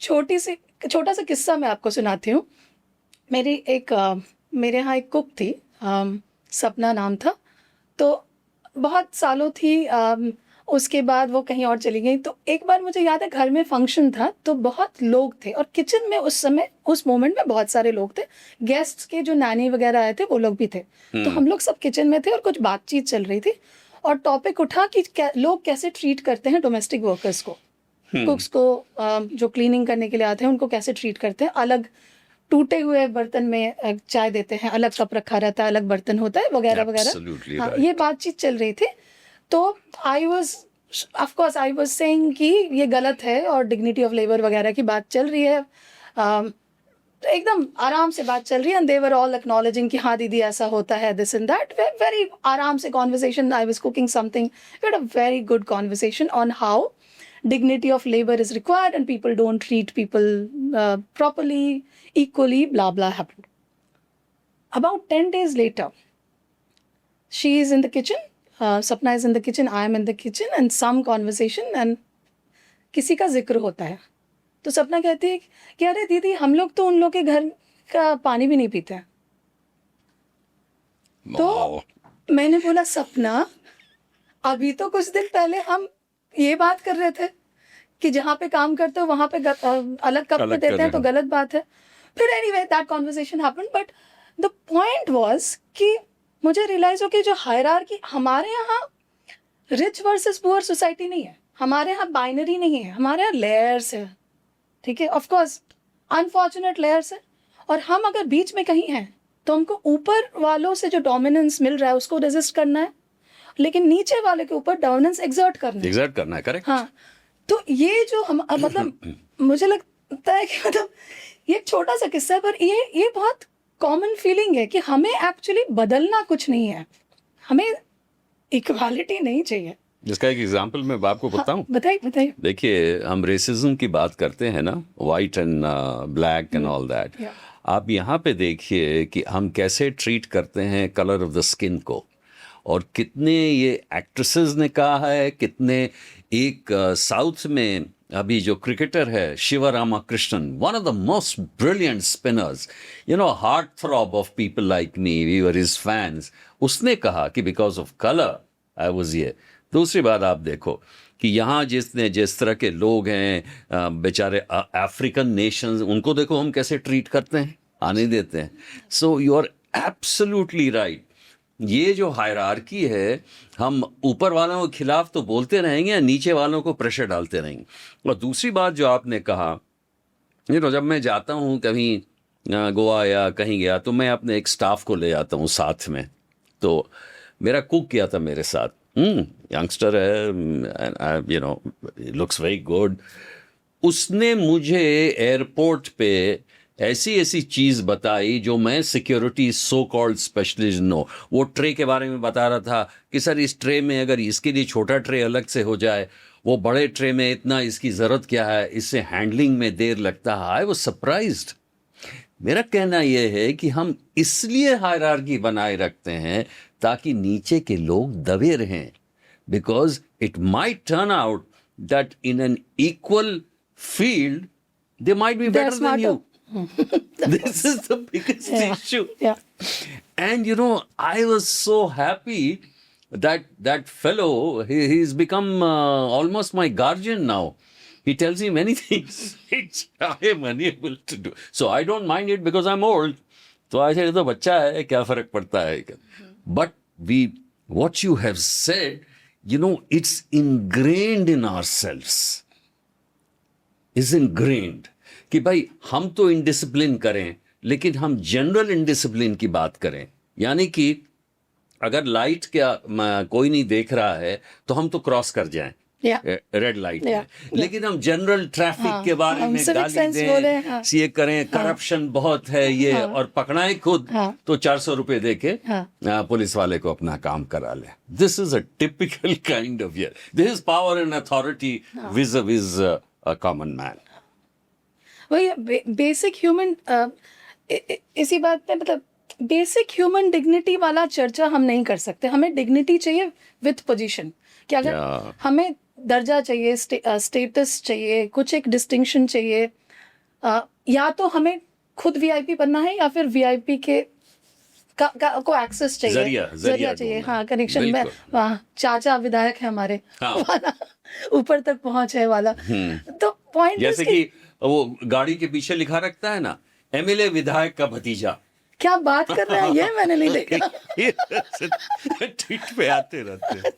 छोटा सा किस्सा मैं आपको सुनाती हूँ। मेरे यहाँ एक कुक थी, सपना नाम था। तो बहुत सालों थी, उसके बाद वो कहीं और चली गई। तो एक बार मुझे याद है घर में फंक्शन था, तो बहुत लोग थे और किचन में उस मोमेंट में बहुत सारे लोग थे। गेस्ट्स के जो नैनी वगैरह आए थे वो लोग भी थे। तो हम लोग सब किचन में थे और कुछ बातचीत चल रही थी और टॉपिक उठा कि लोग कैसे ट्रीट करते हैं डोमेस्टिक वर्कर्स को, कुक्स को, जो क्लीनिंग करने के लिए आते हैं उनको कैसे ट्रीट करते हैं। अलग टूटे हुए बर्तन में चाय देते हैं, अलग कप रखा रहता है, अलग बर्तन होता है, वगैरह वगैरह। हाँ, ये बातचीत चल रही थी। तो आई वाज सेइंग कि ये गलत है और डिग्निटी ऑफ लेबर वगैरह की बात चल रही है। तो एकदम आराम से बात चल रही है and they were all acknowledging कि हाँ दीदी ऐसा होता है, दिस एंड दैट। वेरी आराम से conversation. I was cooking something, we had a very good conversation on how dignity of labor is required and people don't treat people properly, equally, blah blah happened. About 10 days later, she is in the kitchen, Sapna is in the kitchen, I am in the kitchen, and some conversation and किसी का जिक्र होता है। तो सपना कहती है कि अरे दीदी, हम लोग तो उन लोग के घर का पानी भी नहीं पीते हैं। तो मैंने बोला, सपना अभी तो कुछ दिन पहले हम ये बात कर रहे थे कि जहाँ पे काम करते हो वहाँ पे अलग कप पे देते हैं तो गलत बात है। फिर anyway that conversation happened, but the point was कि मुझे रियलाइज हो कि जो हायरार्की हमारे यहाँ रिच वर्सेस पुअर सोसाइटी नहीं है, हमारे यहाँ बाइनरी नहीं है, हमारे यहाँ लेयर्स है। ठीक है, ऑफ कोर्स अनफॉर्चुनेट लेयर्स है। और हम अगर बीच में कहीं हैं तो हमको ऊपर वालों से जो डोमिनेंस मिल रहा है उसको रेजिस्ट करना है, लेकिन नीचे वाले के ऊपर डोमिनेंस एक्सर्ट करना है। करेक्ट। हाँ, तो ये जो हम मतलब मुझे लगता है कि मतलब ये एक छोटा सा किस्सा है, पर ये बहुत कॉमन फीलिंग है कि हमें एक्चुअली बदलना कुछ नहीं है, हमें इक्वालिटी नहीं चाहिए। जिसका एक एग्जांपल मैं आपको बताऊं। हाँ, बताइए। देखिए, हम रेसिज्म की बात करते हैं ना, white and black and all that. आप यहाँ पे देखिए कि हम कैसे ट्रीट करते हैं कलर ऑफ द स्किन को, और कितने ये एक्ट्रेसेस ने कहा है, कितने एक साउथ में अभी जो क्रिकेटर है Shiva Ramakrishnan, one of the most brilliant spinners, you know, heart throb of people like me, we were his fans. उसने कहा कि because of colour I was ये। दूसरी बात आप देखो कि यहाँ जिस तरह के लोग हैं, बेचारे अफ्रीकन नेशंस, उनको देखो हम कैसे ट्रीट करते हैं, आने देते हैं। So you are absolutely right. ये जो हायरार्की है, हम ऊपर वालों के खिलाफ तो बोलते रहेंगे या नीचे वालों को प्रेशर डालते रहेंगे। और दूसरी बात जो आपने कहा, जब मैं जाता हूँ कहीं गोवा या कहीं गया तो मैं अपने एक स्टाफ को ले जाता हूँ साथ में। तो मेरा कुक किया था मेरे साथ, यंगस्टर है, you know, looks very good. उसने मुझे एयरपोर्ट पे ऐसी चीज़ बताई जो मैं security so called specialist know. वो ट्रे के बारे में बता रहा था कि सर इस ट्रे में अगर इसके लिए छोटा ट्रे अलग से हो जाए, वो बड़े ट्रे में इतना इसकी ज़रूरत क्या है, इससे हैंडलिंग में देर लगता है। I was surprised. मेरा कहना यह है कि हम इसलिए हायरार्की बनाए रखते हैं ताकि नीचे के लोग दबे रहें, because it might turn out that in an equal field they might be better than you. This is the biggest issue. Yeah. And you know, I was so happy that that fellow, he's become almost my guardian now. He tells me many things which I am unable to do. So I don't mind it because I'm old. So I say, तो बच्चा है, क्या फर्क पड़ता है? But what you have said, you know, it's ingrained in ourselves. Is ingrained. कि भाई हम तो इनडिसिप्लिन करें, लेकिन हम जनरल इनडिसिप्लिन की बात करें। यानी कि अगर लाइट क्या कोई नहीं देख रहा है तो हम तो क्रॉस कर जाएं रेड लाइट में, लेकिन हम जनरल ट्रैफिक के बारे में गाली दें, ये करें, करप्शन बहुत है ये, और पकड़ाए खुद तो 400 रुपए देके पुलिस वाले को अपना काम करा ले। This is a typical kind of this is power and authority with a common man. वही बेसिक ह्यूमन, इसी बात पे मतलब बेसिक ह्यूमन डिग्निटी वाला चर्चा हम नहीं कर सकते। हमें डिग्निटी चाहिए विथ पोजीशन, कि अगर हमें दर्जा चाहिए, स्टेटस चाहिए, कुछ एक डिस्टिंक्शन चाहिए, या तो हमें खुद वीआईपी बनना है या फिर वीआईपी के को एक्सेस चाहिए, जरिया चाहिए, ढूंढना। हाँ, कनेक्शन में। बिल्कुल। वहाँ चाचा विधायक है हमारे, हाँ। वाला, ऊपर तक पहुंच है वाला। तो पॉइंट जैसे कि वो गाड़ी के पीछे लिखा रखता है ना, एमएलए विधायक का भतीजा। क्या बात कर रहे हैं, ये मैंने नहीं देखा। ट्वीट पे आते रहते हैं।